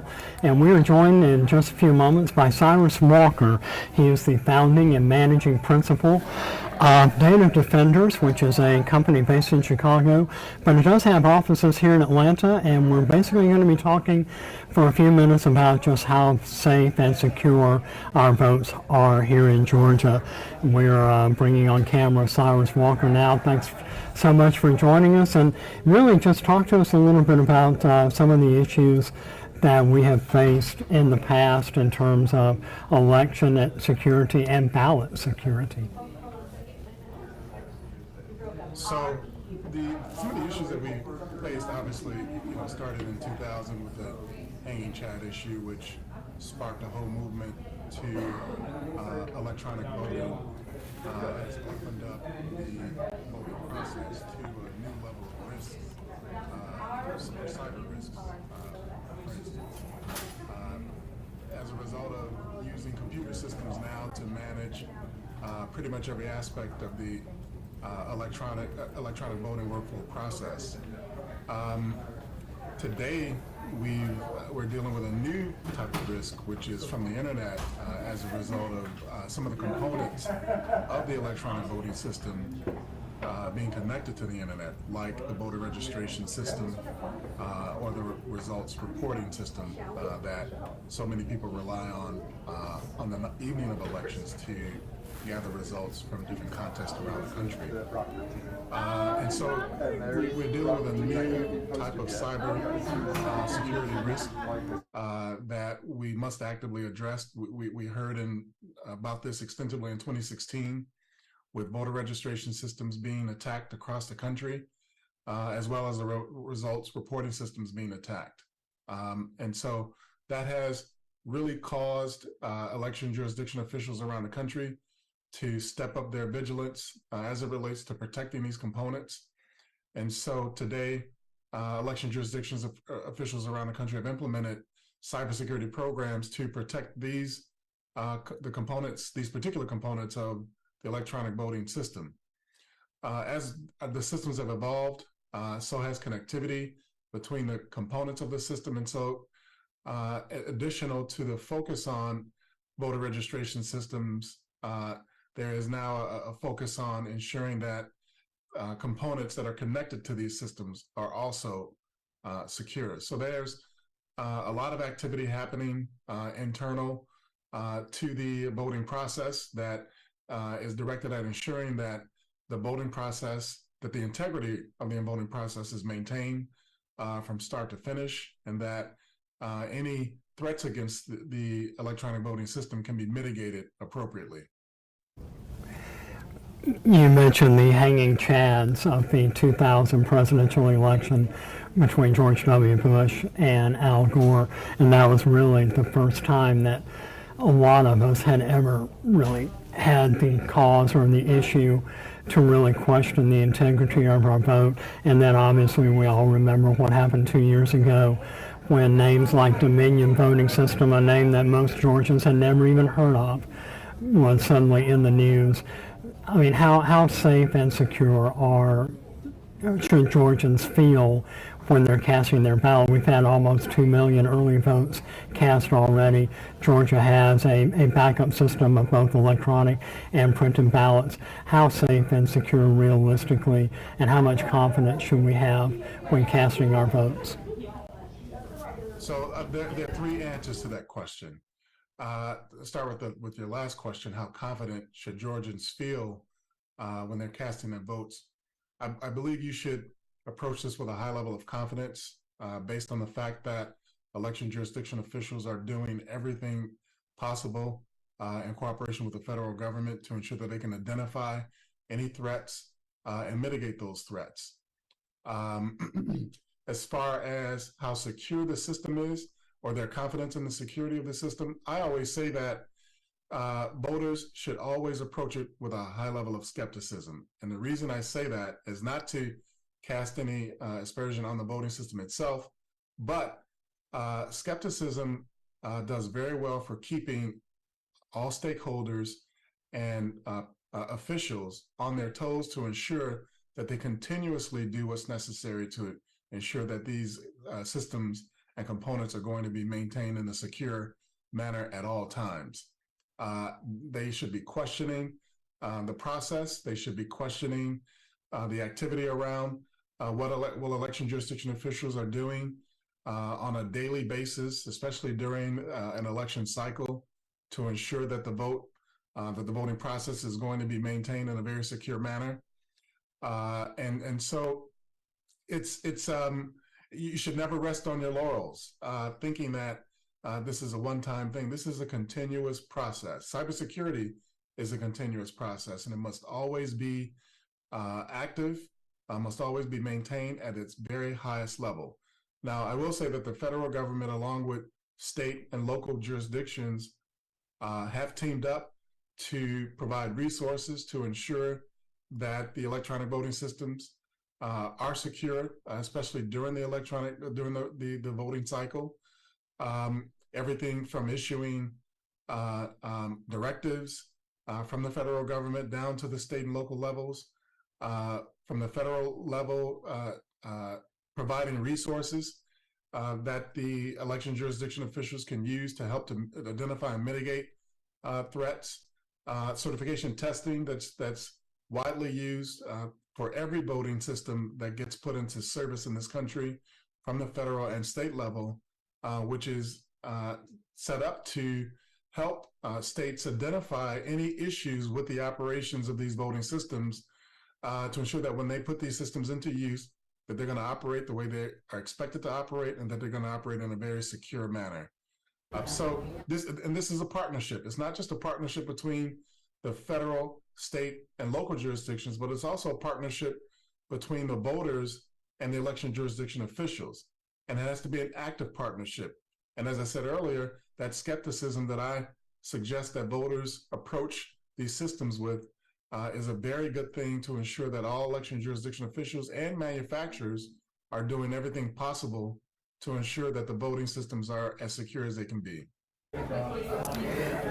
Chicago, and we are joined in just a few moments by Cyrus Walker. He is the founding and managing principal of Data Defenders, which is a company based in Chicago, but it does have offices here in Atlanta, and we're basically going to be talking for a few minutes about just how safe and secure our votes are here in Georgia. We're bringing on camera Cyrus Walker now. Thanks so much for joining us, and really just talk to us a little bit about some of the issues that we have faced in the past in terms of election security and ballot security. So some of the issues that we faced, obviously, started in 2000 with the hanging Chad issue, which sparked a whole movement to electronic voting. Has opened up the voting process to a new level of risk, some cyber risks, for instance. As a result of using computer systems now to manage pretty much every aspect of the electronic voting workflow process. Today, we're dealing with a new type of risk, which is from the internet as a result of some of the components of the electronic voting system being connected to the internet, like the voter registration system or the results reporting system that so many people rely on the evening of elections to gather results from different contests around the country. And so we're dealing with a new type of cyber security risk that we must actively address. We heard about this extensively in 2016 with voter registration systems being attacked across the country, as well as the results reporting systems being attacked. And so that has really caused election jurisdiction officials around the country to step up their vigilance as it relates to protecting these components. And so today, election jurisdictions officials around the country have implemented cybersecurity programs to protect these these particular components of the electronic voting system. As the systems have evolved, so has connectivity between the components of the system. And so additional to the focus on voter registration systems, there is now a focus on ensuring that components that are connected to these systems are also secure. So there's a lot of activity happening internal to the voting process that is directed at ensuring that the voting process, that the integrity of the voting process is maintained from start to finish, and that any threats against the electronic voting system can be mitigated appropriately. You mentioned the hanging chads of the 2000 presidential election between George W. Bush and Al Gore, and that was really the first time that a lot of us had ever really had the cause or the issue to really question the integrity of our vote. And then obviously we all remember what happened 2 years ago when names like Dominion voting system, a name that most Georgians had never even heard of, was suddenly in the news. I mean, how safe and secure should Georgians feel when they're casting their ballot? We've had almost 2 million early votes cast already. Georgia has a backup system of both electronic and printed ballots. How safe and secure realistically, and how much confidence should we have when casting our votes? So there are three answers to that question. Start with your last question: how confident should Georgians feel when they're casting their votes? I believe you should approach this with a high level of confidence based on the fact that election jurisdiction officials are doing everything possible in cooperation with the federal government to ensure that they can identify any threats and mitigate those threats. As far as how secure the system is, or their confidence in the security of the system, I always say that voters should always approach it with a high level of skepticism. And the reason I say that is not to cast any aspersion on the voting system itself, but skepticism does very well for keeping all stakeholders and officials on their toes to ensure that they continuously do what's necessary to ensure that these systems and components are going to be maintained in a secure manner at all times. They should be questioning the process. They should be questioning the activity around what election jurisdiction officials are doing on a daily basis, especially during an election cycle, to ensure that the voting process is going to be maintained in a very secure manner. And so you should never rest on your laurels, thinking that this is a one-time thing. This is a continuous process. Cybersecurity is a continuous process, and it must always be active, must always be maintained at its very highest level. Now, I will say that the federal government, along with state and local jurisdictions, have teamed up to provide resources to ensure that the electronic voting systems are secure, especially during the voting cycle. Everything from issuing directives from the federal government down to the state and local levels. From the federal level, providing resources that the election jurisdiction officials can use to help to identify and mitigate threats. Certification testing that's widely used for every voting system that gets put into service in this country from the federal and state level, which is set up to help states identify any issues with the operations of these voting systems to ensure that when they put these systems into use, that they're going to operate the way they are expected to operate and that they're going to operate in a very secure manner. So this is a partnership. It's not just a partnership between the federal, state, and local jurisdictions, but it's also a partnership between the voters and the election jurisdiction officials. And it has to be an active partnership. And as I said earlier, that skepticism that I suggest that voters approach these systems with is a very good thing to ensure that all election jurisdiction officials and manufacturers are doing everything possible to ensure that the voting systems are as secure as they can be.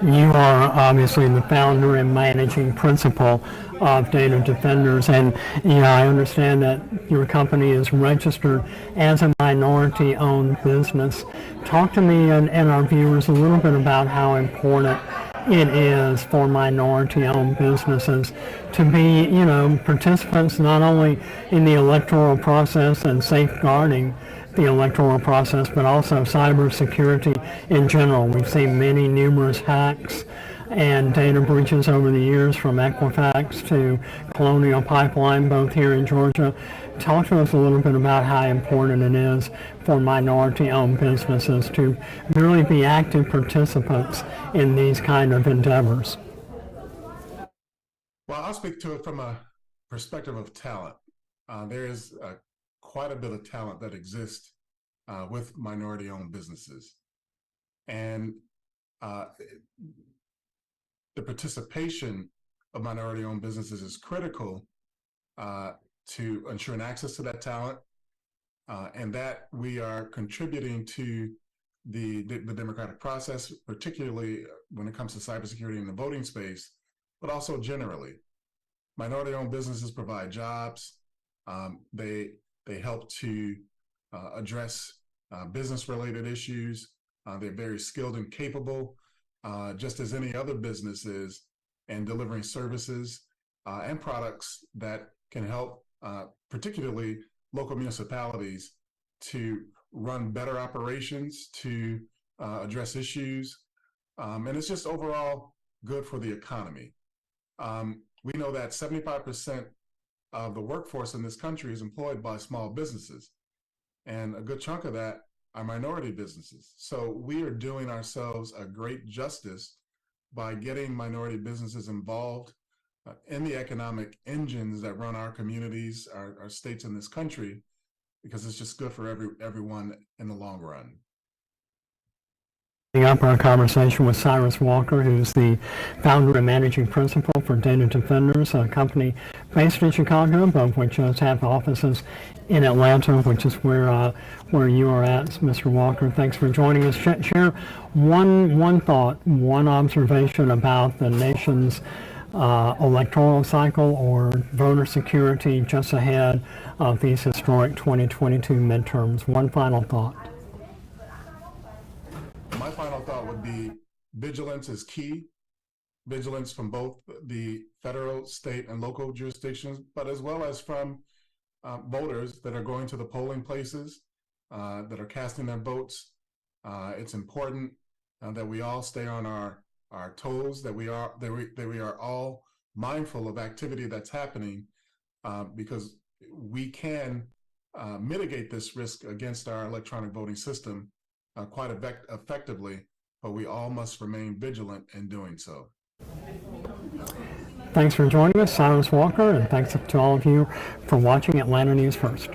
You are obviously the founder and managing principal of Data Defenders, and I understand that your company is registered as a minority-owned business. Talk to me and our viewers a little bit about how important it is for minority-owned businesses to be, participants not only in the electoral process and safeguarding the electoral process, but also cybersecurity in general. We've seen numerous hacks and data breaches over the years, from Equifax to Colonial Pipeline, both here in Georgia. Talk to us a little bit about how important it is for minority-owned businesses to really be active participants in these kind of endeavors. Well, I'll speak to it from a perspective of talent. There is quite a bit of talent that exists with minority-owned businesses. And the participation of minority-owned businesses is critical to ensuring access to that talent, and that we are contributing to the democratic process, particularly when it comes to cybersecurity in the voting space, but also generally. Minority-owned businesses provide jobs. They help to address business-related issues. They're very skilled and capable, just as any other business is, in delivering services and products that can help particularly local municipalities to run better operations, to address issues. And it's just overall good for the economy. We know that 75% of the workforce in this country is employed by small businesses, and a good chunk of that are minority businesses. So we are doing ourselves a great justice by getting minority businesses involved in the economic engines that run our communities, our states in this country, because it's just good for everyone in the long run. Up our conversation with Cyrus Walker, who's the founder and managing principal for Data Defenders, a company based in Chicago, but which does have offices in Atlanta, which is where you are at, Mr. Walker. Thanks for joining us. Share one thought, one observation about the nation's electoral cycle or voter security just ahead of these historic 2022 midterms. One final thought. my final thought would be vigilance is key. Vigilance from both the federal, state, and local jurisdictions, but as well as from voters that are going to the polling places, that are casting their votes. It's important that we all stay on our toes, that we are all mindful of activity that's happening, because we can mitigate this risk against our electronic voting system quite effectively, but we all must remain vigilant in doing so. Thanks for joining us, Cyrus Walker, and thanks to all of you for watching Atlanta News First.